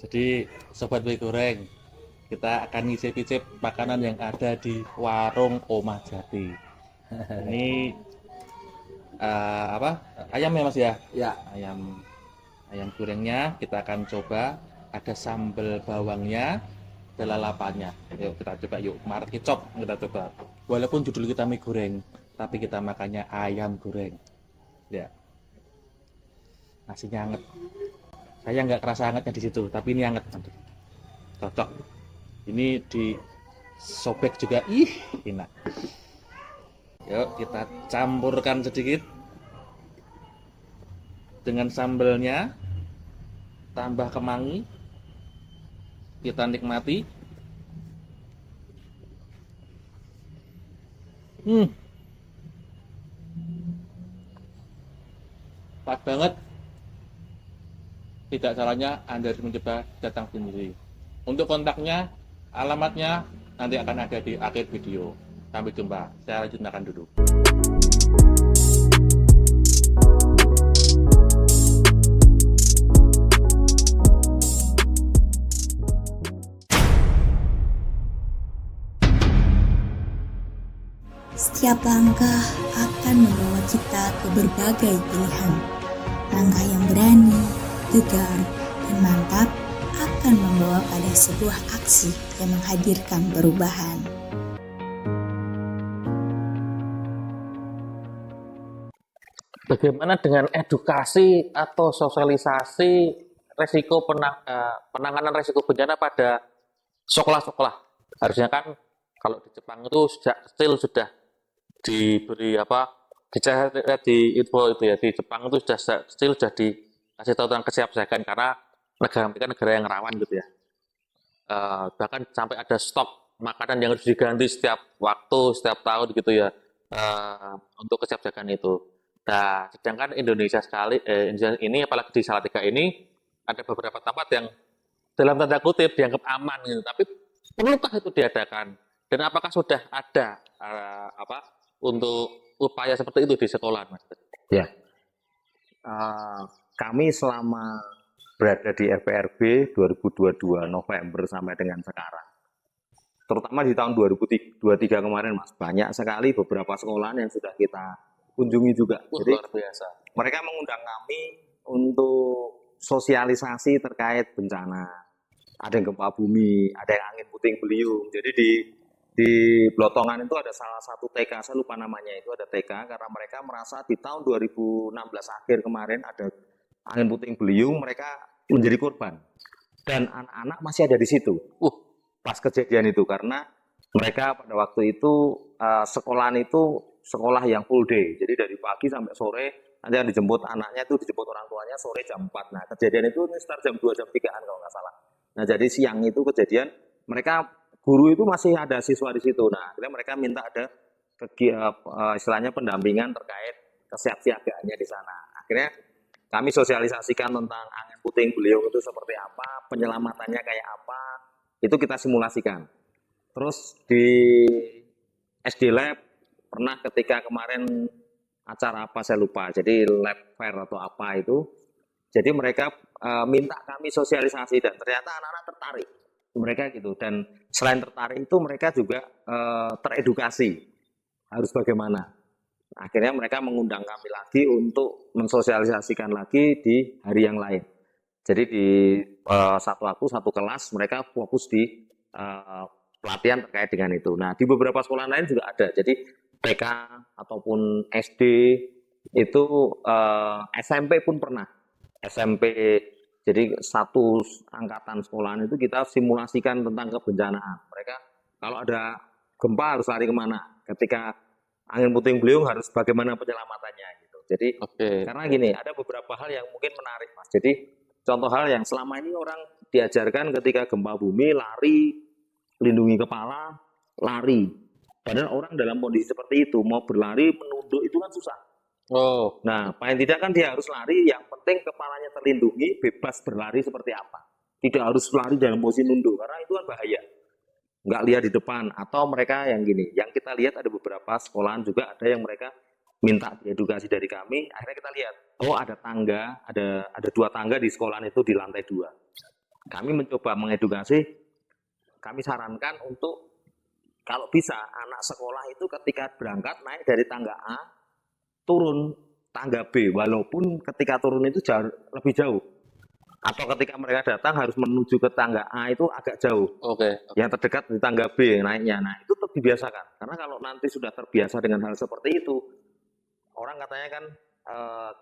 Jadi sobat mie goreng, kita akan ngicip-icip makanan yang ada di warung Omah Jati. Ini apa? Ayam ya Mas ya? Ya, Ayam ayam gorengnya kita akan coba. Ada sambal bawangnya, ada lalapannya. Yuk kita coba yuk. Mari kicop kita coba. Walaupun judul kita mie goreng, tapi kita makannya ayam goreng. Ya, nasinya anget. Saya nggak kerasa hangatnya di situ, tapi ini anget. Aduh, cocok. Ini disobek juga, ih enak. Yuk kita campurkan sedikit dengan sambalnya, tambah kemangi, kita nikmati. Hmm, pas banget. Tidak salahnya Anda harus mencoba datang sendiri. Untuk kontaknya, alamatnya nanti akan ada di akhir video. Sampai jumpa. Saya lanjutkan dulu. Setiap langkah akan membawa kita ke berbagai pilihan. Langkah yang berani, tegar, dan mantap akan membawa pada sebuah aksi yang menghadirkan perubahan. Bagaimana dengan edukasi atau sosialisasi penanganan resiko bencana pada sekolah-sekolah? Harusnya kan kalau di Jepang itu sejak kecil sudah diberi di info itu ya, di Jepang itu sudah sejak kecil sudah dikasih tahu tentang kesiapsiagaan karena negara mereka negara yang rawan gitu ya. Bahkan sampai ada stok makanan yang harus diganti setiap waktu, setiap tahun gitu ya, untuk kesiapsiagaan itu. Nah, sedangkan Indonesia ini apalagi di Salatiga ini ada beberapa tempat yang dalam tanda kutip dianggap aman gitu. Tapi perlukah itu diadakan? Dan apakah sudah ada untuk upaya seperti itu di sekolah, Mas? ya. Kami selama berada di RPRB 2022 November sampai dengan sekarang, terutama di tahun 2023 kemarin, Mas, banyak sekali beberapa sekolah yang sudah kita kunjungi juga. Jadi Luar biasa. mereka mengundang kami untuk sosialisasi terkait bencana. Ada yang gempa bumi, ada yang angin puting beliung. Jadi di Blotongan itu ada salah satu TK, saya lupa namanya, itu ada TK karena mereka merasa di tahun 2016 akhir kemarin ada angin puting beliung, mereka menjadi korban. Dan anak-anak masih ada di situ. Pas kejadian itu karena mereka pada waktu itu sekolahan itu sekolah yang full day. Jadi dari pagi sampai sore nanti yang dijemput anaknya itu dijemput orang tuanya sore jam 4. Nah, kejadian itu start jam 2 jam 3-an kalau nggak salah. Nah, jadi siang itu kejadian mereka guru itu masih ada siswa di situ. Nah, akhirnya mereka minta ada istilahnya pendampingan terkait kesiapsiagaannya di sana. Akhirnya kami sosialisasikan tentang angin puting beliung itu seperti apa, penyelamatannya kayak apa, itu kita simulasikan. Terus di SD Lab pernah ketika kemarin acara apa saya lupa, jadi lab fair atau apa itu, jadi mereka minta kami sosialisasi dan ternyata anak-anak tertarik mereka gitu. Dan selain tertarik itu mereka juga teredukasi harus bagaimana. Akhirnya mereka mengundang kami lagi untuk mensosialisasikan lagi di hari yang lain. Jadi di satu kelas mereka fokus di pelatihan terkait dengan itu. Nah, di beberapa sekolah lain juga ada. Jadi TK ataupun SD itu SMP pun pernah. SMP, jadi satu angkatan sekolahan itu kita simulasikan tentang kebencanaan. Mereka kalau ada gempa harus lari kemana, ketika angin puting beliung harus bagaimana penyelamatannya gitu. Jadi karena gini, ada beberapa hal yang mungkin menarik, Mas. Jadi contoh hal yang selama ini orang diajarkan ketika gempa bumi lari, lindungi kepala, lari. Padahal orang dalam kondisi seperti itu mau berlari menunduk itu kan susah. Nah, paling tidak kan dia harus lari, yang penting kepalanya terlindungi, bebas berlari seperti apa. Tidak harus lari dalam posisi nunduk, karena itu kan bahaya. Nggak lihat di depan, atau mereka yang gini, yang kita lihat ada beberapa sekolahan juga ada yang mereka minta edukasi dari kami, akhirnya kita lihat, oh ada tangga, ada 2 tangga di sekolahan itu di lantai 2. Kami mencoba mengedukasi, kami sarankan untuk kalau bisa anak sekolah itu ketika berangkat naik dari tangga A, turun tangga B, walaupun ketika turun itu lebih jauh. Atau ketika mereka datang harus menuju ke tangga A itu agak jauh. Oke. Yang terdekat di tangga B naiknya. Nah, itu tetap dibiasakan. Karena kalau nanti sudah terbiasa dengan hal seperti itu, orang katanya kan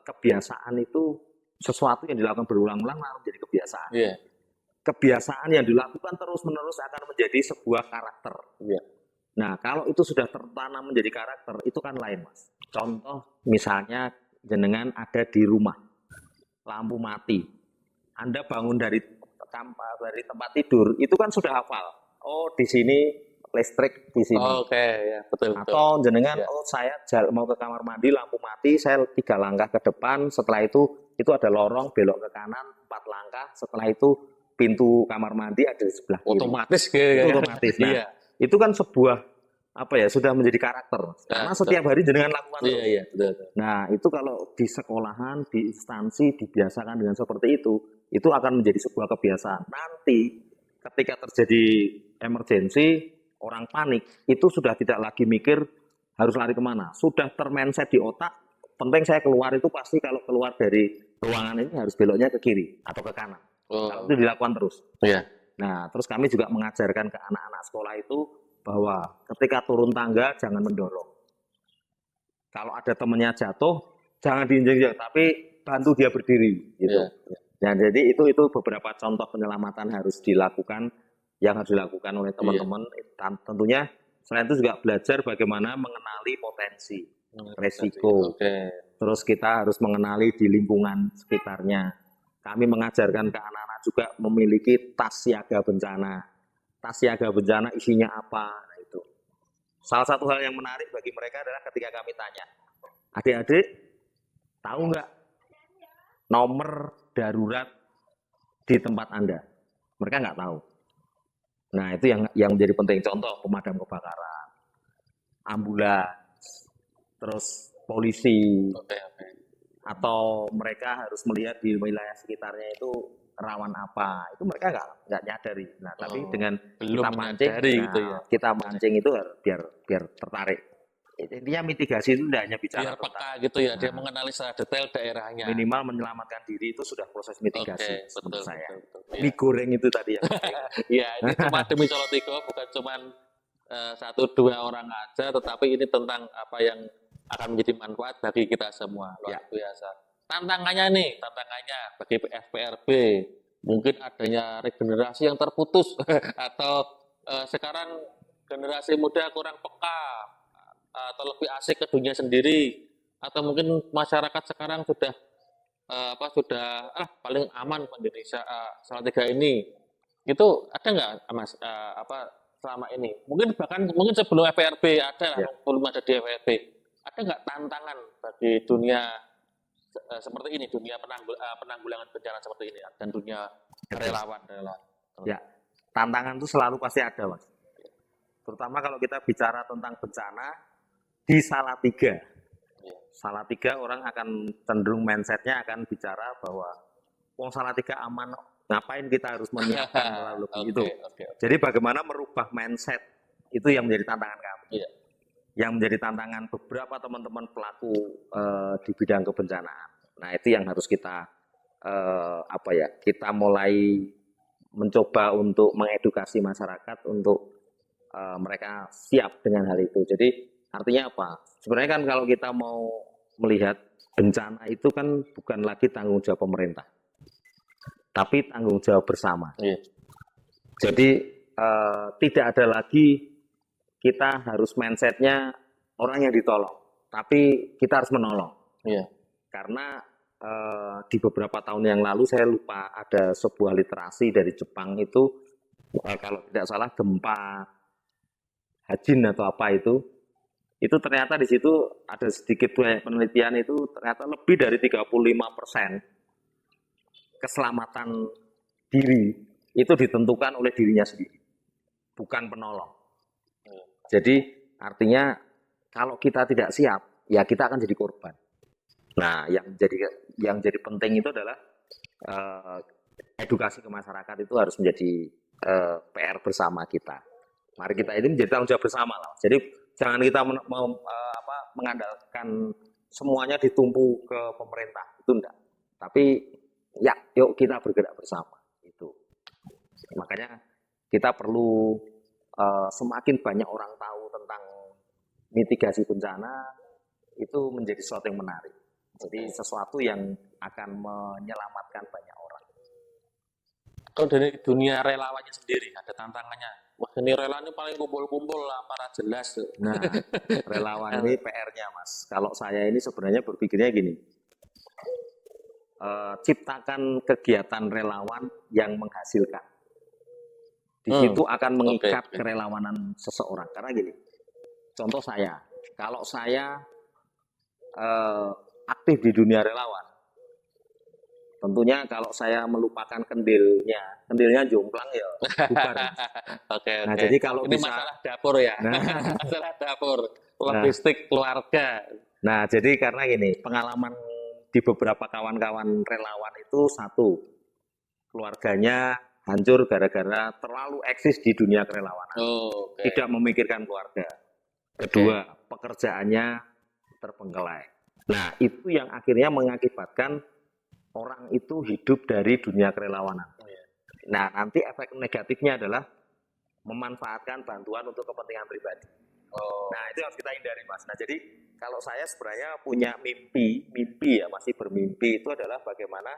kebiasaan itu sesuatu yang dilakukan berulang-ulang lalu menjadi kebiasaan. Iya. Kebiasaan yang dilakukan terus-menerus akan menjadi sebuah karakter. Iya. Nah, kalau itu sudah tertanam menjadi karakter, itu kan lain, Mas. Contoh, misalnya jenengan ada di rumah, lampu mati. Anda bangun dari tempat tidur, itu kan sudah hafal. Oh, di sini listrik di sini. Oke, ya, betul. Atau jenengan, Ya. oh saya mau ke kamar mandi, lampu mati, saya 3 langkah ke depan, setelah itu ada lorong, belok ke kanan, 4 langkah, setelah itu pintu kamar mandi ada di sebelah kiri. Otomatis gitu. Itu kan? otomatis. Nah, Iya. itu kan sebuah sudah menjadi karakter. Karena betul. setiap hari jenengan lakukan terus. Iya, betul. Nah, itu kalau di sekolahan, di instansi dibiasakan dengan seperti itu akan menjadi sebuah kebiasaan. Nanti ketika terjadi emergensi, orang panik, itu sudah tidak lagi mikir harus lari kemana. Sudah termindset di otak, penting saya keluar itu pasti kalau keluar dari ruangan ini harus beloknya ke kiri atau ke kanan. Kalau itu dilakukan terus. Iya. Nah, terus kami juga mengajarkan ke anak-anak sekolah itu bahwa ketika turun tangga jangan mendorong. Kalau ada temannya jatuh, jangan diinjak-injak, tapi bantu dia berdiri. Gitu. Iya. Nah, jadi itu beberapa contoh penyelamatan yang harus dilakukan oleh teman-teman. Tentunya selain itu juga belajar bagaimana mengenali potensi, resiko. Oke. Terus kita harus mengenali di lingkungan sekitarnya. Kami mengajarkan ke anak-anak juga memiliki tas siaga bencana. Tas siaga bencana isinya apa? Nah, itu. Salah satu hal yang menarik bagi mereka adalah ketika kami tanya, adik-adik tahu nggak nomor darurat di tempat Anda? Mereka nggak tahu. Nah, itu yang menjadi penting. Contoh pemadam kebakaran, ambulans, terus polisi, Oke. atau mereka harus melihat di wilayah sekitarnya itu rawan apa, itu mereka nggak nyadari. Nah, tapi dengan belum kita mancing, menyadari gitu ya. kita mancing itu biar tertarik. Intinya mitigasi itu tidak hanya bicara Biar peka tentang gitu ya, dia mengenali secara detail daerahnya. minimal menyelamatkan diri itu sudah proses mitigasi Oke, menurut betul, saya. betul. Mie goreng itu tadi yang penting. Iya, ini cuma demi Solotiko, bukan cuma 1-2 orang aja, tetapi ini tentang apa yang akan menjadi manfaat bagi kita semua. Luar biasa. Tantangannya bagi FPRB, mungkin adanya regenerasi yang terputus atau sekarang generasi muda kurang peka atau lebih asik ke dunia sendiri, atau mungkin masyarakat sekarang sudah paling aman Indonesia Salatiga ini. Itu ada nggak Mas selama ini? Mungkin sebelum FPRB ada, belum ada di FPRB. Ada nggak tantangan bagi dunia seperti ini, dunia penanggulangan bencana seperti ini, dan dunia relawan? Ya, tantangan itu selalu pasti ada, Mas. Terutama kalau kita bicara tentang bencana di Salatiga. Salatiga orang akan cenderung mindsetnya akan bicara bahwa Salatiga aman, ngapain kita harus menyiapkan lebih itu. Jadi bagaimana merubah mindset itu yang menjadi tantangan kami. Yang menjadi tantangan beberapa teman-teman pelaku di bidang kebencanaan. Nah, itu yang harus kita kita mulai mencoba untuk mengedukasi masyarakat untuk mereka siap dengan hal itu. Jadi artinya apa? Sebenarnya kan kalau kita mau melihat bencana itu kan bukan lagi tanggung jawab pemerintah, tapi tanggung jawab bersama. Jadi tidak ada lagi kita harus mindsetnya orang yang ditolong, tapi kita harus menolong. Karena di beberapa tahun yang lalu saya lupa ada sebuah literasi dari Jepang itu kalau tidak salah gempa Hajin atau apa itu ternyata di situ ada sedikit banyak penelitian itu ternyata lebih dari 35% keselamatan diri itu ditentukan oleh dirinya sendiri, bukan penolong. Jadi artinya kalau kita tidak siap, ya kita akan jadi korban. Nah, yang jadi penting itu adalah edukasi ke masyarakat itu harus menjadi PR bersama kita. Mari kita ini menjadi tanggung jawab bersama lah. Jadi jangan kita mengandalkan semuanya ditumpu ke pemerintah, itu enggak. Tapi ya, yuk kita bergerak bersama itu. Makanya kita perlu semakin banyak orang tahu tentang mitigasi bencana, itu menjadi sesuatu yang menarik. Jadi sesuatu yang akan menyelamatkan banyak orang. Kalau dari dunia relawannya sendiri ada tantangannya. Wah, ini relawan ini paling kumpul-kumpul lah, para jelas tuh. Nah, relawan ini PR-nya, Mas. Kalau saya ini sebenarnya berpikirnya gini, ciptakan kegiatan relawan yang menghasilkan. Di situ akan mengikat kerelawanan seseorang. Karena gini, contoh saya, kalau saya aktif di dunia relawan, tentunya kalau saya melupakan kendilnya jomplang ya bubar. Oke. Nah, jadi kalau ini bisa masalah dapur ya. Masalah dapur, logistik keluarga. Nah, jadi karena gini, pengalaman di beberapa kawan-kawan relawan itu, satu, keluarganya hancur gara-gara terlalu eksis di dunia kerelawanan. Tidak memikirkan keluarga. Kedua, pekerjaannya terbengkelai. Nah, itu yang akhirnya mengakibatkan orang itu hidup dari dunia kerelawanan. Nah, nanti efek negatifnya adalah memanfaatkan bantuan untuk kepentingan pribadi. Nah, itu harus kita hindari, Mas. Nah, jadi kalau saya sebenarnya punya mimpi ya, masih bermimpi, itu adalah bagaimana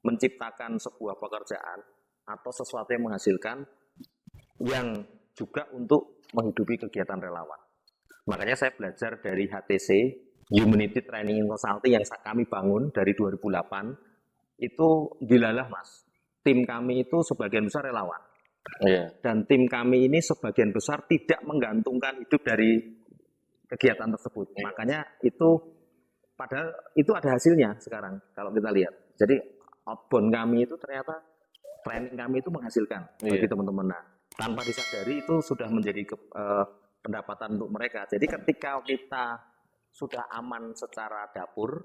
menciptakan sebuah pekerjaan atau sesuatu yang menghasilkan yang juga untuk menghidupi kegiatan relawan. Makanya saya belajar dari HTC, Humanity Training and Consulting, yang kami bangun dari 2008, itu dilalah, Mas. Tim kami itu sebagian besar relawan. Dan tim kami ini sebagian besar tidak menggantungkan hidup dari kegiatan tersebut. Makanya itu, padahal itu ada hasilnya sekarang kalau kita lihat. Jadi outbound kami itu ternyata, training kami itu menghasilkan bagi teman-teman. Nah, tanpa disadari itu sudah menjadi pendapatan untuk mereka. Jadi ketika kita sudah aman secara dapur,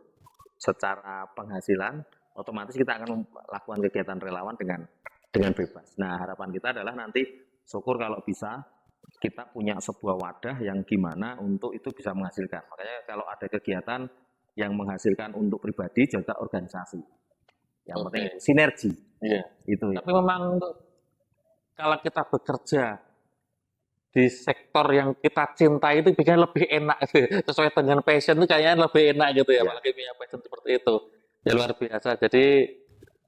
secara penghasilan, otomatis kita akan melakukan kegiatan relawan dengan bebas. Nah, harapan kita adalah nanti syukur kalau bisa kita punya sebuah wadah yang gimana untuk itu bisa menghasilkan. Makanya kalau ada kegiatan yang menghasilkan untuk pribadi, juga organisasi. Yang penting sinergi. Itu. Tapi memang kalau kita bekerja di sektor yang kita cintai itu bikin lebih enak sesuai dengan passion itu kayaknya lebih enak gitu ya, apalagi punya passion seperti itu ya, luar biasa. Jadi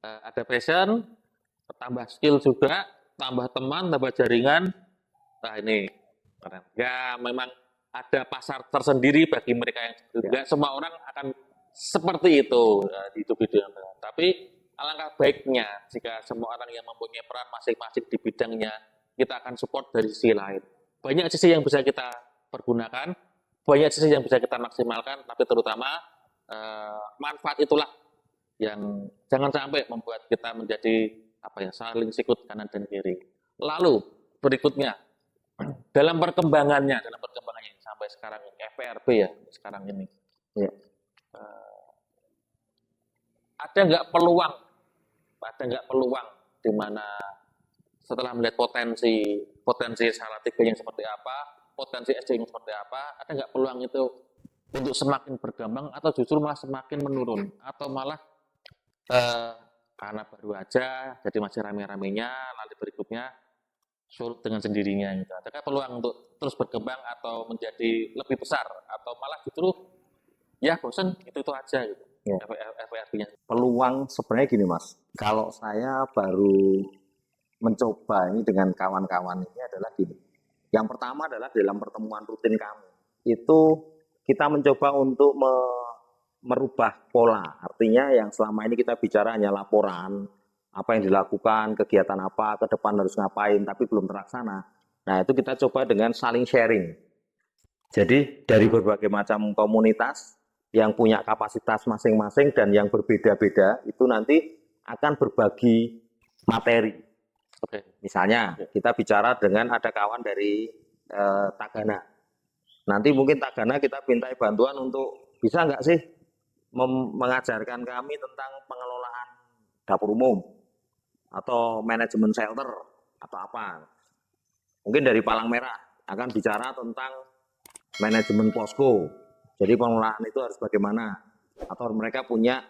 ada passion, tambah skill juga, tambah teman, tambah jaringan. Nah, ini keren. Ya, memang ada pasar tersendiri bagi mereka yang tidak semua orang akan seperti itu di hidup. Tapi alangkah baiknya jika semua orang yang mempunyai peran masing-masing di bidangnya, kita akan support dari sisi lain. Banyak sisi yang bisa kita pergunakan, banyak sisi yang bisa kita maksimalkan, tapi terutama manfaat itulah yang jangan sampai membuat kita menjadi saling sikut kanan dan kiri. Lalu berikutnya, dalam perkembangannya sampai sekarang ini, FPRB ya sekarang ini, ada nggak peluang di mana setelah melihat potensi Salatiga yang seperti apa, potensi SDM seperti apa, ada nggak peluang itu untuk semakin berkembang atau justru malah semakin menurun, atau malah karena baru aja jadi masih rame-ramenya, nanti berikutnya surut dengan sendirinya gitu. Adakah peluang untuk terus berkembang atau menjadi lebih besar, atau malah justru ya bosan itu aja gitu? FPRB-nya. Peluang sebenarnya gini, Mas. Kalau saya baru mencoba ini dengan kawan-kawan ini adalah gini. Yang pertama adalah dalam pertemuan rutin kami, itu kita mencoba untuk merubah pola. Artinya yang selama ini kita bicara hanya laporan, apa yang dilakukan, kegiatan apa, ke depan harus ngapain, tapi belum terlaksana. Nah, itu kita coba dengan saling sharing. Jadi dari berbagai macam komunitas yang punya kapasitas masing-masing dan yang berbeda-beda, itu nanti akan berbagi materi. Misalnya kita bicara dengan ada kawan dari Tagana. Nanti mungkin Tagana kita mintai bantuan untuk bisa nggak sih mengajarkan kami tentang pengelolaan dapur umum. atau manajemen shelter atau apa. Mungkin dari Palang Merah akan bicara tentang manajemen posko. Jadi pengelolaan itu harus bagaimana, atau mereka punya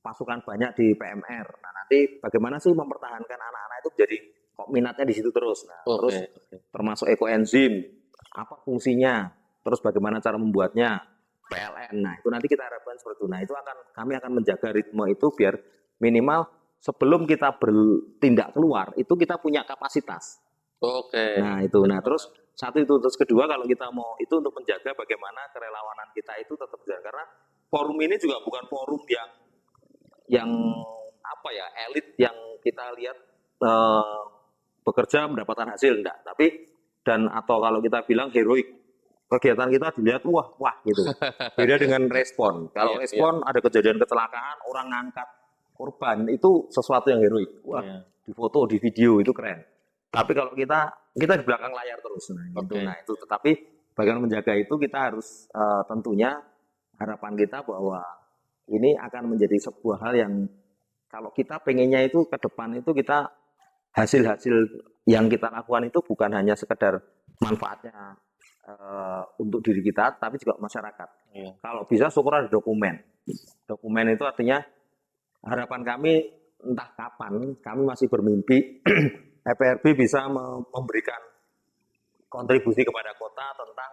pasukan banyak di PMR. Nah, nanti bagaimana sih mempertahankan anak-anak itu jadi kok minatnya di situ terus. Nah, terus termasuk ekoenzim, apa fungsinya, terus bagaimana cara membuatnya, PLN. Nah, itu nanti kita harapkan seperti itu. Nah, itu kami akan menjaga ritme itu biar minimal sebelum kita bertindak keluar itu kita punya kapasitas. Oke. Nah, itu. Nah, terus satu itu, terus kedua kalau kita mau itu untuk menjaga bagaimana kerelawanan kita itu tetap jaga, karena forum ini juga bukan forum yang apa ya, elit yang kita lihat bekerja mendapatkan hasil, enggak, tapi atau kalau kita bilang heroik, kegiatan kita dilihat wah gitu. Beda dengan respon. Kalau respon ada kejadian kecelakaan, orang ngangkat korban, itu sesuatu yang heroik. Wah, di foto, di video itu keren. Tapi kalau kita di belakang layar terus. Nah, itu tetapi bagaimana menjaga itu kita harus tentunya harapan kita bahwa ini akan menjadi sebuah hal yang kalau kita pengennya itu ke depan itu kita hasil-hasil yang kita lakukan itu bukan hanya sekedar manfaatnya untuk diri kita, tapi juga masyarakat. Kalau bisa syukur ada dokumen. Dokumen itu artinya harapan kami entah kapan, kami masih bermimpi FPRB bisa memberikan kontribusi kepada kota tentang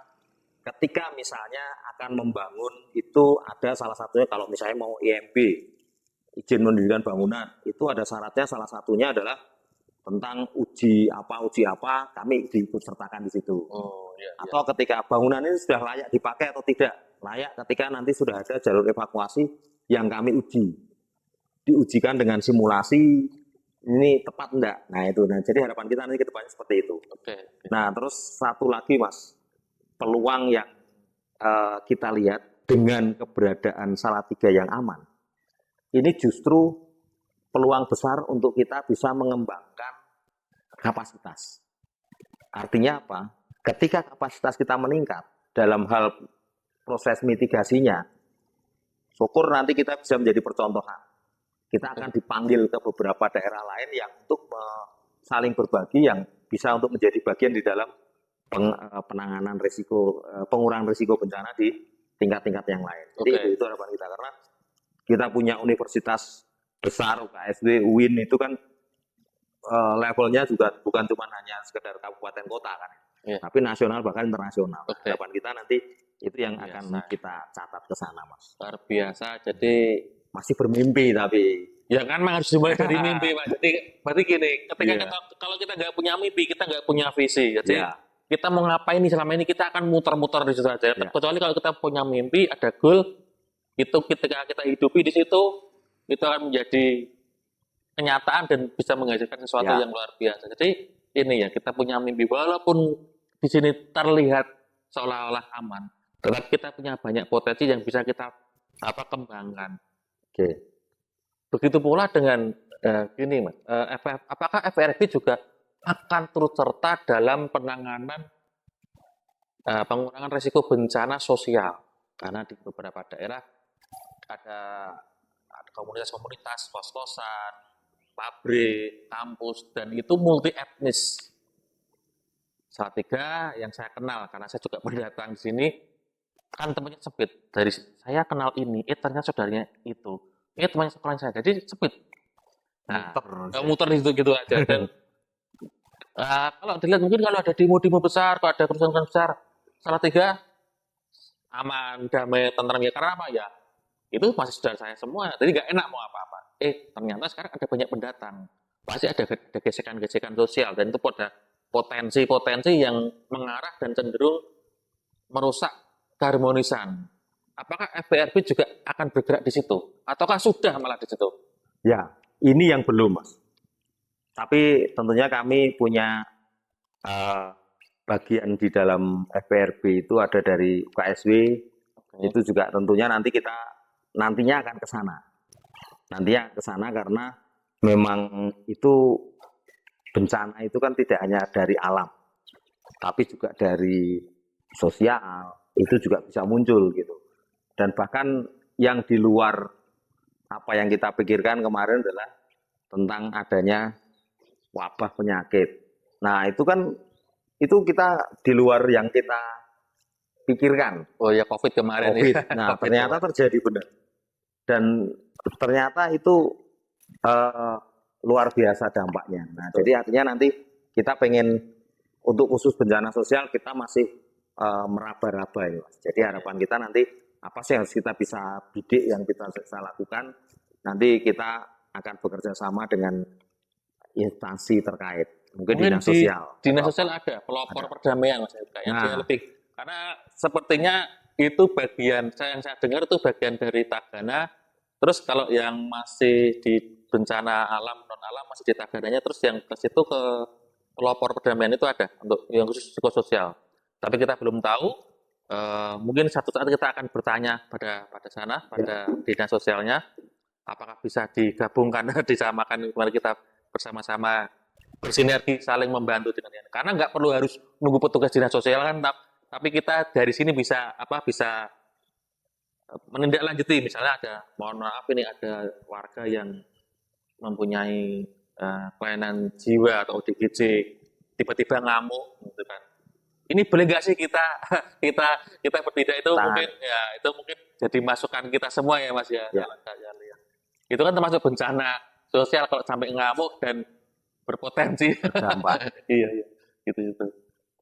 ketika misalnya akan membangun itu ada salah satunya kalau misalnya mau IMB, izin mendirikan bangunan, itu ada syaratnya salah satunya adalah tentang uji apa, kami diikut sertakan di situ. Atau ketika bangunan ini sudah layak dipakai atau tidak, layak ketika nanti sudah ada jalur evakuasi yang kami diujikan dengan simulasi, ini tepat enggak? Nah itu, jadi harapan kita nanti ke depannya seperti itu. Nah terus satu lagi Mas, peluang yang kita lihat dengan keberadaan Salatiga yang aman, ini justru peluang besar untuk kita bisa mengembangkan kapasitas. Artinya apa? Ketika kapasitas kita meningkat dalam hal proses mitigasinya, syukur nanti kita bisa menjadi percontohan. Kita akan dipanggil ke beberapa daerah lain yang untuk saling berbagi, yang bisa untuk menjadi bagian di dalam penanganan risiko, pengurangan risiko bencana di tingkat-tingkat yang lain. Jadi itu harapan kita, karena kita punya universitas besar, UKSW, UIN itu kan levelnya juga bukan cuma hanya sekedar kabupaten kota kan, tapi nasional bahkan internasional. Harapan kita nanti itu yang akan kita catat ke sana, Mas. Luar biasa. Jadi masih bermimpi tapi ya kan memang harus dimulai dari mimpi, Pak. Jadi berarti gini, ketika kalau kita nggak punya mimpi, kita nggak punya visi. Jadi kita mau ngapain nih selama ini, kita akan muter-muter di situ saja. Kecuali kalau kita punya mimpi, ada goal, itu ketika kita hidupi di situ, itu akan menjadi kenyataan dan bisa menghasilkan sesuatu yang luar biasa. Jadi ini ya, kita punya mimpi walaupun di sini terlihat seolah-olah aman, tetapi kita punya banyak potensi yang bisa kita kembangkan. Begitu pula dengan gini, Mas. Apakah FPRB juga akan turut serta dalam penanganan pengurangan risiko bencana sosial? Karena di beberapa daerah ada komunitas-komunitas, kos-kosan, pabrik, kampus, dan itu multi etnis. Salatiga yang saya kenal, karena saya juga berdatang di sini, kan tempatnya sempit. Dari saya kenal ini, ternyata saudaranya itu. Ini temannya sekolah saya, jadi sempit. Nah, muter di situ gitu aja. Dan kalau dilihat mungkin kalau ada demo-demo besar, kalau ada kerusuhan besar, Salatiga aman, damai, tentram ya. Karena apa ya? Itu masih saudara saya semua, jadi nggak enak mau apa-apa. Ternyata sekarang ada banyak pendatang, pasti ada gesekan-gesekan sosial, dan itu ada potensi-potensi yang mengarah dan cenderung merusak keharmonisan. Apakah FPRB juga akan bergerak di situ? Ataukah sudah malah di situ? Ya, ini yang belum, Mas. Tapi tentunya kami punya bagian di dalam FPRB itu ada dari UKSW, itu juga tentunya nantinya akan ke sana. Nantinya ke sana karena memang itu bencana itu kan tidak hanya dari alam, tapi juga dari sosial, itu juga bisa muncul gitu. Dan bahkan yang di luar apa yang kita pikirkan kemarin adalah tentang adanya wabah penyakit. Nah, itu kan itu kita di luar yang kita pikirkan. Oh ya COVID kemarin COVID. ya. Nah, COVID ternyata kemarin. terjadi benar. Dan ternyata itu luar biasa dampaknya. Nah, jadi artinya nanti kita pengen untuk khusus bencana sosial kita masih meraba-raba ya, Mas. Jadi harapan kita nanti apa sih yang harus kita bisa bidik, yang kita bisa lakukan. Nanti kita akan bekerja sama dengan instansi terkait. Mungkin dinas Mungkin di sosial. dinas atau sosial apa. ada pelopor Ada. perdamaian Mas kayaknya dia Nah, lebih karena sepertinya itu bagian yang saya dengar itu bagian dari Tagana. Terus kalau yang masih di bencana alam non alam masih di Tagananya, terus yang ke situ ke pelopor perdamaian itu ada untuk yang khusus psikososial. Tapi kita belum tahu. Mungkin satu saat kita akan bertanya pada sana, pada dinas sosialnya, apakah bisa digabungkan, disamakan, mari kita bersama-sama bersinergi, saling membantu dengan ini. Karena nggak perlu harus nunggu petugas dinas sosial kan, tapi kita dari sini bisa bisa menindaklanjuti. Misalnya ada, mohon maaf ini ada warga yang mempunyai kelainan jiwa atau ODGJ, tiba-tiba ngamuk, gitu kan. Ini boleh nggak sih kita kita bertindak itu mungkin ya itu mungkin jadi masukan kita semua ya Mas ya. Ya. Saya lihat. Itu kan termasuk bencana sosial kalau sampai ngamuk dan berpotensi. dampak. Iya. Gitu.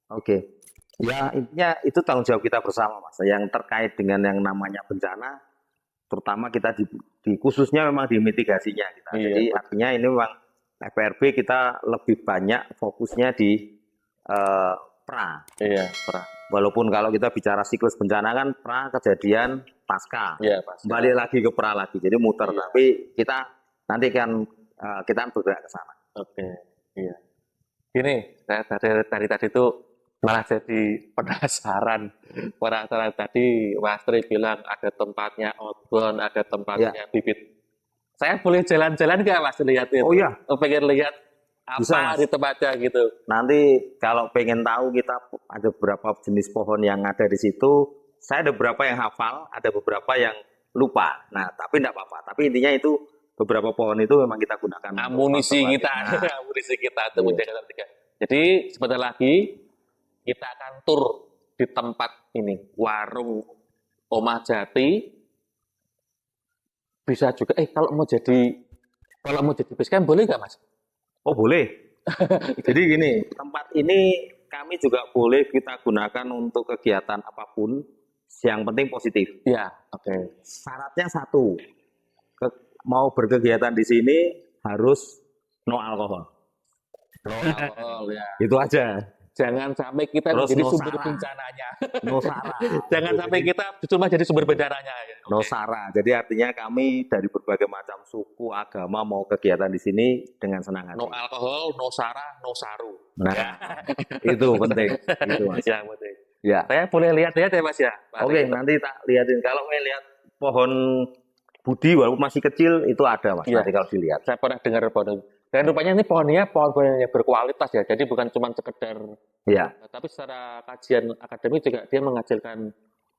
Oke. Ya, intinya itu tanggung jawab kita bersama, Mas. Yang terkait dengan yang namanya bencana, terutama kita di khususnya memang di mitigasinya kita. Iya. Jadi artinya ini memang FPRB kita lebih banyak fokusnya di pra. Iya, pernah. Walaupun kalau kita bicara siklus bencana kan pra, kejadian, pasca. Iya, pasti. Balik lagi ke pra lagi. Jadi muter. Iya. Tapi kita nanti kan kita bergerak ke sana. Oke, iya. Gini, saya dari tadi itu malah jadi penasaran. Penasaran tadi Mas Tri bilang ada tempatnya outbound, ada tempatnya bibit. Saya boleh jalan-jalan nggak Mas lihat itu? Oh iya. Pengen lihat apa Bisa, Mas. di tempatnya gitu. Nanti kalau pengen tahu kita ada beberapa jenis pohon yang ada di situ, saya ada beberapa yang hafal, ada beberapa yang lupa. Nah, tapi enggak apa-apa. Tapi intinya itu beberapa pohon itu memang kita gunakan untuk Amunisi konservasi. kita, Nah, amunisi kita untuk Iya. menjaga Antartika. Jadi sebentar lagi kita akan tur di tempat ini, warung Omah Jati. Bisa juga, kalau mau jadi base camp boleh nggak Mas? oh boleh. Jadi gini, tempat ini kami juga boleh kita gunakan untuk kegiatan apapun, yang penting positif. Ya, oke. Syaratnya satu, mau berkegiatan di sini harus no alkohol. No alkohol ya. Itu aja. Jangan sampai kita Terus menjadi no sumber sara. bencananya. No sara. Jangan sampai kita justru menjadi sumber bencananya. Ya. No Oke. sara. Jadi artinya kami dari berbagai macam suku, agama mau kegiatan di sini dengan senang hati. No alkohol, no sara, no saru. Nah, itu penting. Itu Mas. Ya, penting. Ya. Saya boleh lihat-lihat ya Mas ya? Oke, nanti tak lihatin. Kalau saya lihat pohon budi walaupun masih kecil itu ada Mas. Iya. Nanti kalau dilihat. Saya pernah dengar pohon. Dan rupanya ini pohon yang berkualitas ya. Jadi bukan cuma sekedar, Ya, tapi secara kajian akademik juga dia menghasilkan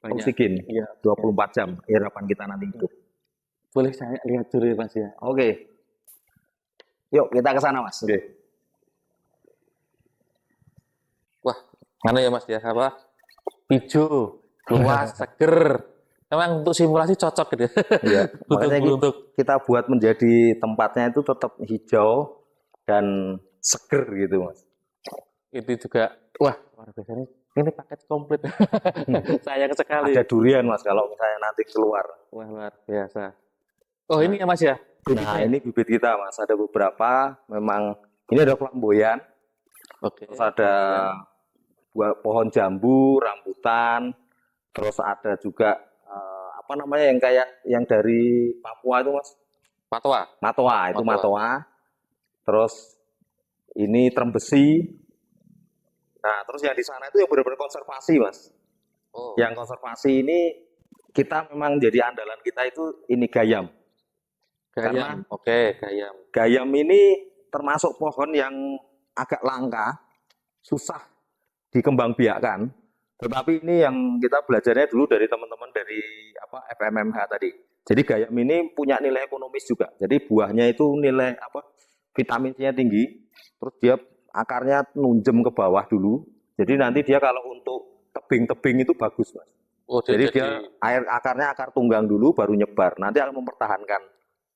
banyak. oksigen Iya. 24 jam harapan kita nanti hidup. Boleh saya lihat dulu ya Mas ya? Oke. Yuk kita ke sana Mas. Oke. Wah, mana ya Mas ya? Apa? Hijau, luas, seger. Memang untuk simulasi cocok gitu. Iya. Makanya untuk kita buat menjadi tempatnya itu tetap hijau dan seger gitu Mas. itu juga, wah luar biasa ini paket komplit. Sayang sekali. Ada durian Mas kalau misalnya nanti keluar. Wah luar biasa. Oh ini ya Mas ya? Nah ini bibit kita Mas. Ada beberapa memang ini ada flamboyan. Oke. Terus ada pohon jambu, rambutan. Terus ada juga apa namanya yang kayak yang dari Papua itu Mas? Patwa. Matoa, itu Matoa. matoa. Terus ini trembesi. Nah, terus yang di sana itu yang benar-benar konservasi, Mas. Oh. Yang konservasi ini kita memang jadi andalan kita itu ini gayam. Gayam. Oke, gayam. Gayam ini termasuk pohon yang agak langka, susah dikembangbiakkan. Tetapi ini yang kita belajarnya dulu dari teman-teman dari FMMH tadi. Jadi gayam ini punya nilai ekonomis juga. Jadi buahnya itu nilai apa? Vitamin C-nya tinggi. Terus dia akarnya nunjem ke bawah dulu. Jadi nanti dia kalau untuk tebing-tebing itu bagus, Mas. Oh, Jadi dia akarnya akar tunggang dulu baru nyebar. Nanti akan mempertahankan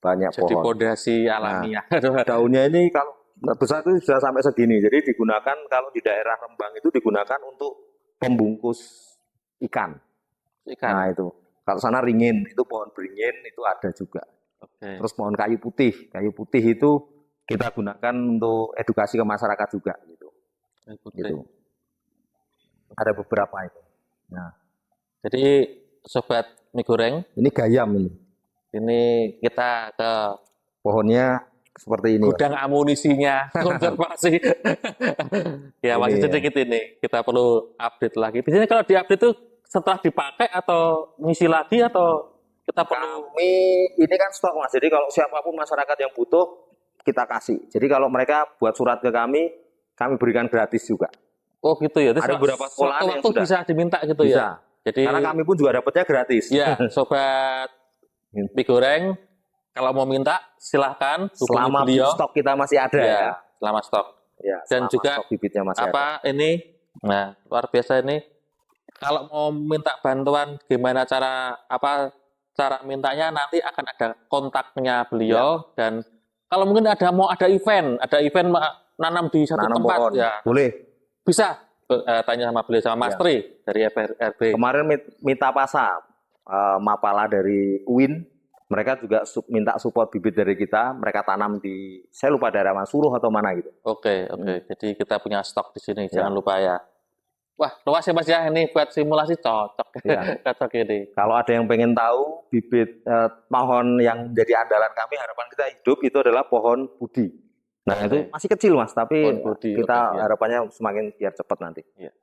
banyak jadi pohon. pondasi alamiah. Daunnya ini kalau besar itu sudah sampai segini. Jadi digunakan kalau di daerah Rembang itu digunakan untuk pembungkus ikan. Ikan. Nah itu. Kalau sana ringin, itu pohon beringin itu ada juga. Oke. Terus pohon kayu putih. Kayu putih itu kita gunakan untuk edukasi ke masyarakat juga gitu. Kayu putih. Gitu. Ada beberapa itu. Nah, Jadi sobat mie goreng, ini gayam ini. ini kita ke Pohonnya seperti ini. gudang amunisinya konservasi. Ya, masih Ini, sedikit ini. Kita perlu update lagi. Biasanya kalau di-update itu setelah dipakai atau ngisi lagi atau kita perlu Kami ini kan stok, Mas. Jadi kalau siapapun masyarakat yang butuh kita kasih. Jadi kalau mereka buat surat ke kami berikan gratis juga. Oh gitu ya. Terus Ada beberapa sekolahan yang waktu sudah bisa diminta gitu bisa. ya. Jadi Karena kami pun juga dapatnya gratis. ya, sobat mie goreng, kalau mau minta silahkan hubungi Selama beliau. stok kita masih ada Ya, ya. selama stok. Ya, Dan selama juga stok bibitnya masih ada. Apa ini? Nah, luar biasa ini. Kalau mau minta bantuan gimana cara mintanya, nanti akan ada kontaknya beliau. Dan kalau mungkin mau ada event nanam di satu Nanam tempat pohon. ya Boleh. bisa tanya sama beliau, sama Mas Ya. Tri dari FRB. Kemarin Mita Pasa, Mapala dari UIN, mereka juga minta support bibit dari kita. Mereka tanam di, saya lupa daerah Suruh atau mana gitu. Oke. Jadi kita punya stok di sini, Ya. jangan lupa ya. Wah, luas ya Mas ya, ini buat simulasi cocok. Ya. Cocok ini. Kalau ada yang pengen tahu bibit pohon yang jadi andalan kami, harapan kita hidup itu adalah pohon budi. Nah Oke. itu masih kecil, Mas, tapi Pohon budi, kita oke, ya. harapannya semakin biar cepat nanti. Ya.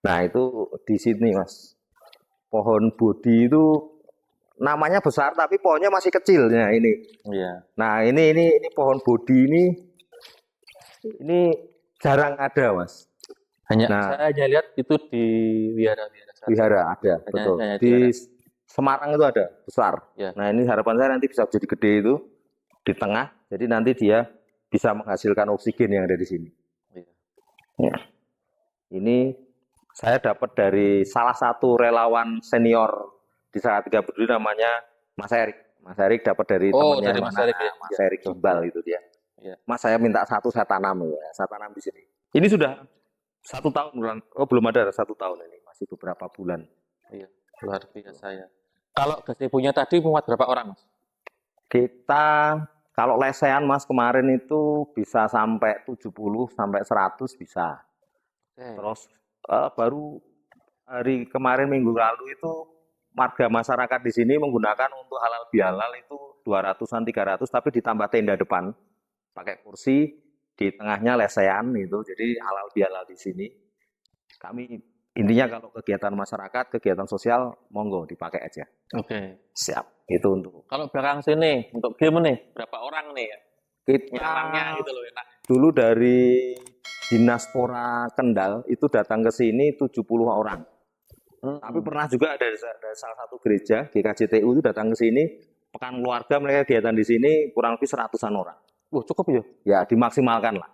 Nah itu di sini, Mas. Pohon budi itu namanya besar tapi pohonnya masih kecil. Nah ini. Iya. Nah ini pohon bodi ini jarang ada, Mas. Saya hanya lihat itu di wihara-wihara saja. Wihara ada, betul. hanya Di wihara. Semarang itu ada besar. Ya. Nah ini harapan saya nanti bisa jadi gede itu di tengah. Jadi nanti dia bisa menghasilkan oksigen yang ada di sini. Iya. Ya. Ini saya dapat dari salah satu relawan senior di Salatiga Peduli namanya Mas Erik. Mas Erik dapat dari temannya dari Mas mana, Erik ya? Mas Erik Gimbal itu dia. Iya. Mas saya minta satu saya tanam ya, saya tanam di sini. Ini sudah 1 tahun, belum ada 1 tahun ini, masih beberapa bulan. Iya, luar biasa ya. Kalau gazebo-nya tadi muat berapa orang, Mas? Kita kalau lesehan, Mas, kemarin itu bisa sampai 70 sampai 100 bisa. Oke. Terus baru hari kemarin minggu lalu itu warga masyarakat di sini menggunakan untuk halal bihalal itu 200-an 300 tapi ditambah tenda depan pakai kursi di tengahnya lesehan itu. Jadi halal bihalal di sini. Kami intinya kalau kegiatan masyarakat, kegiatan sosial monggo dipakai aja. Oke. Siap. Itu untuk Kalau belakang sini untuk game nih berapa orang nih ya? kita Nyamangnya gitu loh enak. dulu dari Dinaspora Kendal itu datang ke sini 70 orang. Tapi pernah juga ada dari salah satu gereja GKJTU itu datang ke sini, pekan keluarga mereka kegiatan di sini kurang lebih 100-an orang. Cukup ya? Ya dimaksimalkan lah.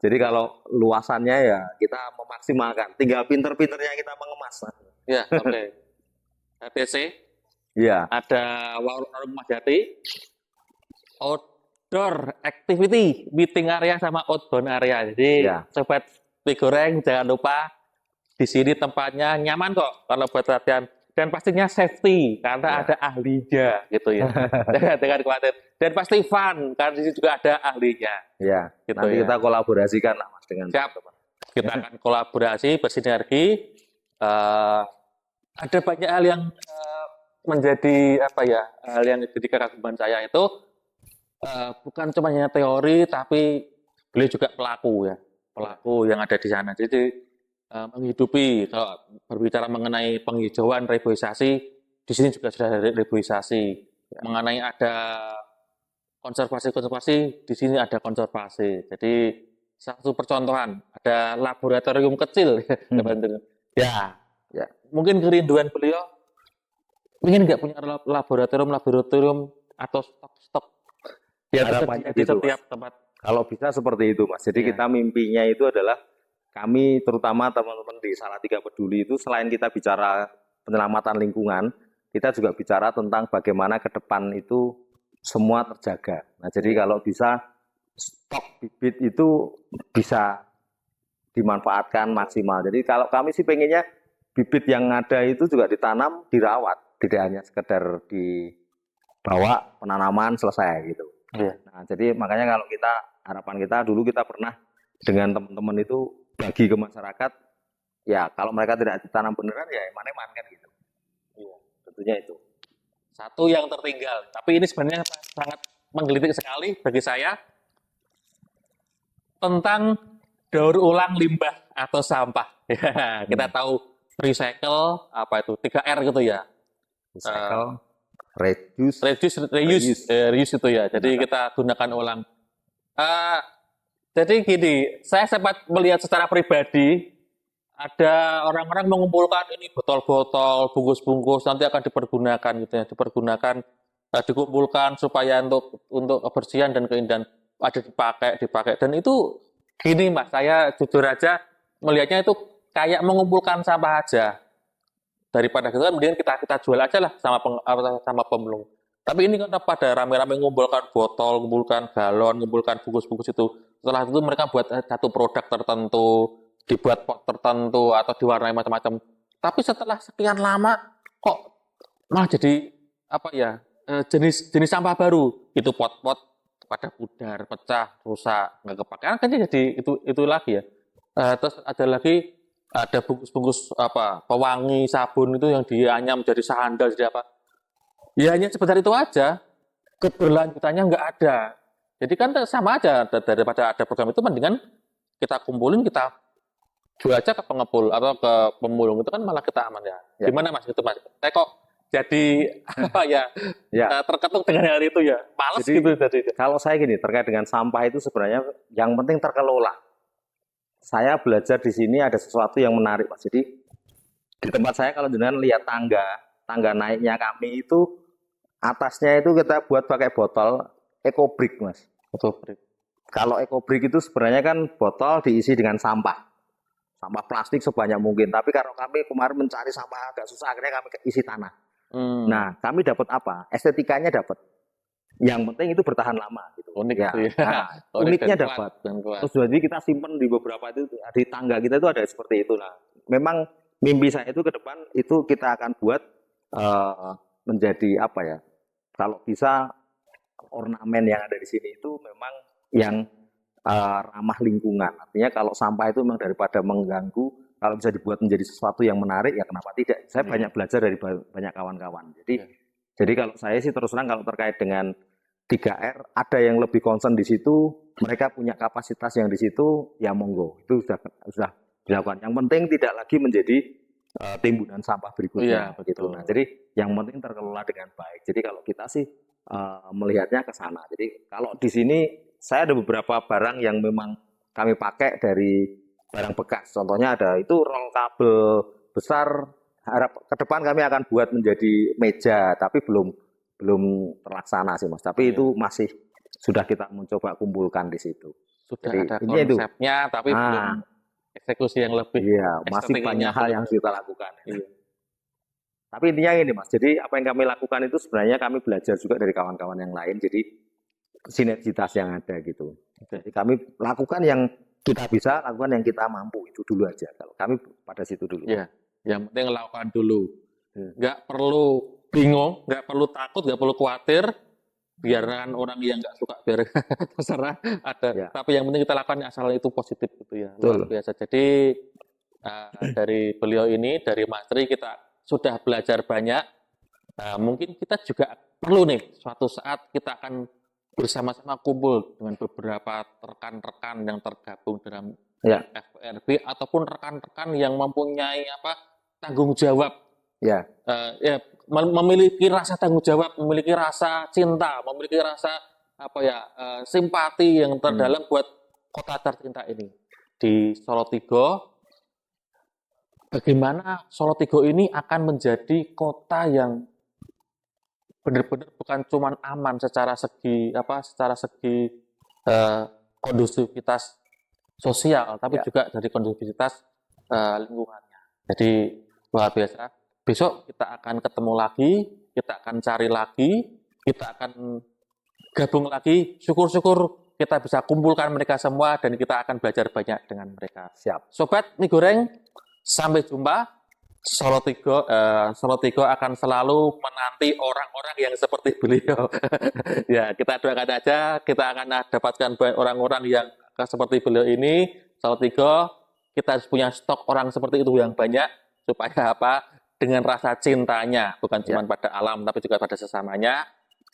Jadi kalau luasannya ya kita memaksimalkan. Tinggal pinter-pinternya kita mengemas. Ya, oke. HTC, Iya. ada warung Mas Jati, outdoor activity, meeting area sama outbound area. Jadi Ya. sobat mie goreng jangan lupa di sini tempatnya nyaman kok kalau buat latihan dan pastinya safety karena Ya. ada ahlinya gitu ya. Dengan khawatir. Dan pasti fun karena di sini juga ada ahlinya. Ya. Gitu Nanti ya. kita kolaborasikan lah Mas dengan Siap. Kita akan kolaborasi, bersinergi. Ada banyak hal yang menjadi hal yang jadi kekaguman saya itu bukan cuma hanya teori, tapi beliau juga pelaku yang ada di sana. Jadi menghidupi, kalau berbicara mengenai penghijauan, reboisasi, di sini juga sudah ada reboisasi. Mengenai ada konservasi, di sini ada konservasi. Jadi satu percontohan, ada laboratorium kecil. Ya. Mungkin kerinduan beliau ingin nggak punya laboratorium atau stok-stok yang Harapannya tersedia di gitu, setiap tempat? Kalau bisa seperti itu, Mas. Jadi Ya. kita mimpinya itu adalah kami, terutama teman-teman di Salatiga Peduli itu, selain kita bicara penyelamatan lingkungan, kita juga bicara tentang bagaimana ke depan itu semua terjaga. Nah, jadi kalau bisa stok bibit itu bisa dimanfaatkan maksimal. Jadi kalau kami sih pengennya bibit yang ada itu juga ditanam, dirawat, tidak hanya sekedar dibawa penanaman selesai gitu. Iya. Nah, jadi makanya kalau kita, harapan kita dulu kita pernah dengan teman-teman itu bagi ke masyarakat, ya kalau mereka tidak ditanam beneran ya eman-eman kan gitu. Iya. Tentunya itu. Satu yang tertinggal, tapi ini sebenarnya sangat menggelitik sekali bagi saya tentang daur ulang limbah atau sampah. Ya, kita tahu recycle apa itu 3R gitu ya. Recycle, reduce, Reuse itu ya. Jadi kita gunakan ulang. Eh, jadi gini, saya sempat melihat secara pribadi ada orang-orang mengumpulkan ini botol-botol, bungkus-bungkus nanti akan dipergunakan gitu ya, dikumpulkan supaya untuk kebersihan dan keindahan ada dipakai dan itu gini Mas, saya jujur aja melihatnya itu kayak mengumpulkan sampah aja daripada gitu kan mendingan kita jual aja lah sama pemulung. Tapi ini kan pada rame-rame mengumpulkan botol, mengumpulkan galon, mengumpulkan bungkus-bungkus itu. Setelah itu mereka buat satu produk tertentu, dibuat pot tertentu atau diwarnai macam-macam. Tapi setelah sekian lama kok malah jadi apa ya jenis sampah baru. Itu pot-pot pada pudar, pecah, rusak, nggak kepakai. Kan jadi itu lagi ya. Terus ada lagi ada bungkus-bungkus apa pewangi sabun itu yang dianyam jadi sandal jadi apa. Ya hanya sebentar itu aja, keberlanjutannya nggak ada. Jadi kan sama aja daripada ada program itu mendingan kita kumpulin kita jual aja ke pengepul atau ke pemulung itu kan malah kita aman ya. Ya. Gimana Mas itu Mas? Saya kok jadi apa ya, Ya. terketuk dengan hal itu ya. Males Jadi, gitu jadi. kalau saya gini, terkait dengan sampah itu sebenarnya yang penting terkelola. Saya belajar di sini ada sesuatu yang menarik, Mas. Jadi di tempat saya kalau jenengan lihat tangga naiknya kami itu atasnya itu kita buat pakai botol EcoBrick, Mas. Betul. Kalau EcoBrick itu sebenarnya kan botol diisi dengan sampah plastik sebanyak mungkin. Tapi kalau kami kemarin mencari sampah agak susah, akhirnya kami isi tanah. Nah, kami dapat apa? Estetikanya dapat. Yang penting itu bertahan lama gitu. Unik ya. itu ya. Nah, Unik uniknya dan dapat. kuat. Terus jadi kita simpen di beberapa itu di tangga kita itu ada seperti itu. Nah, memang mimpi saya itu ke depan itu kita akan buat menjadi apa ya? Kalau bisa ornamen yang ada di sini itu memang yang ramah lingkungan. Artinya kalau sampah itu memang daripada mengganggu, kalau bisa dibuat menjadi sesuatu yang menarik ya kenapa tidak? Saya banyak belajar dari banyak kawan-kawan. Jadi kalau saya sih terus terang kalau terkait dengan 3R ada yang lebih concern di situ, mereka punya kapasitas yang di situ, ya monggo. Itu sudah dilakukan. Yang penting tidak lagi menjadi timbunan sampah berikutnya begitu. Nah, jadi yang penting terkelola dengan baik. Jadi kalau kita sih melihatnya ke sana. Jadi kalau di sini saya ada beberapa barang yang memang kami pakai dari barang bekas. Contohnya ada itu roll kabel besar. Harap ke depan kami akan buat menjadi meja, tapi belum terlaksana sih Mas. Tapi itu masih sudah kita mencoba kumpulkan di situ. Sudah Jadi, ada intinya itu. konsepnya, tapi belum eksekusi yang lebih. Iya, masih banyak hal yang harus kita lakukan. Iya. Tapi intinya ini Mas, jadi apa yang kami lakukan itu sebenarnya kami belajar juga dari kawan-kawan yang lain. Jadi sinergitas yang ada gitu. Jadi kami lakukan yang kita bisa, lakukan yang kita mampu, itu dulu aja. Kalau kami pada situ dulu. Iya, yang penting lakukan dulu. Nggak perlu bingung, nggak perlu takut, nggak perlu khawatir. Biarkan orang yang nggak suka biar terserah ada. Ya. Tapi yang penting kita lakukan asal itu positif gitu ya. Betul. Luar biasa. Jadi dari beliau ini, dari Mas Tri kita sudah belajar banyak. Mungkin kita juga perlu nih suatu saat kita akan bersama-sama kumpul dengan beberapa rekan-rekan yang tergabung dalam FPRB ataupun rekan-rekan yang mempunyai tanggung jawab. Ya. Memiliki rasa tanggung jawab, memiliki rasa cinta, memiliki rasa simpati yang terdalam buat kota tercinta ini di Solotigo. Bagaimana Solotigo ini akan menjadi kota yang benar-benar bukan cuman aman secara segi eh, kondusivitas sosial, tapi Ya. juga dari kondusivitas lingkungannya. Jadi luar biasa. Besok kita akan ketemu lagi, kita akan cari lagi, kita akan gabung lagi. Syukur-syukur kita bisa kumpulkan mereka semua dan kita akan belajar banyak dengan mereka. Siap. Sobat mie goreng, sampai jumpa. Solo Tigo akan selalu menanti orang-orang yang seperti beliau. Ya, kita doakan aja, kita akan dapatkan orang-orang yang seperti beliau ini. Solo Tigo, kita harus punya stok orang seperti itu yang banyak, supaya apa? Dengan rasa cintanya, bukan cuma pada alam, tapi juga pada sesamanya,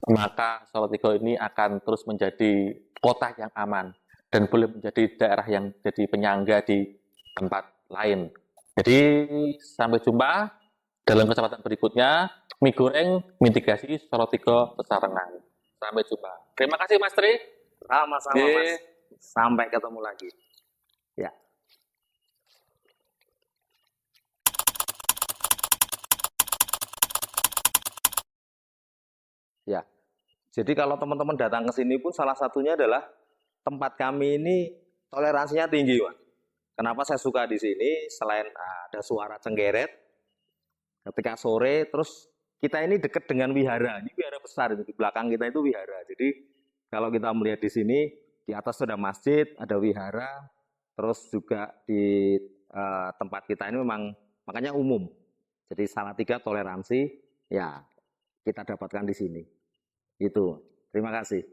maka Solo Tigo ini akan terus menjadi kota yang aman dan boleh menjadi daerah yang jadi penyangga di tempat lain. Jadi sampai jumpa dalam kesempatan berikutnya. Mie goreng mitigasi Solo Tigo Pesarengan. Sampai jumpa. Terima kasih Mas Tri. Sama-sama, Oke. Mas. Sampai ketemu lagi. Ya. Ya. Jadi kalau teman-teman datang ke sini pun salah satunya adalah tempat kami ini toleransinya tinggi, Mas. Kenapa saya suka di sini? Selain ada suara cengkeret, ketika sore, terus kita ini dekat dengan wihara. Ini wihara besar, di belakang kita itu wihara. Jadi kalau kita melihat di sini, di atas ada masjid, ada wihara, terus juga di tempat kita ini memang makanya umum. Jadi Salatiga toleransi, ya kita dapatkan di sini. Itu. Terima kasih.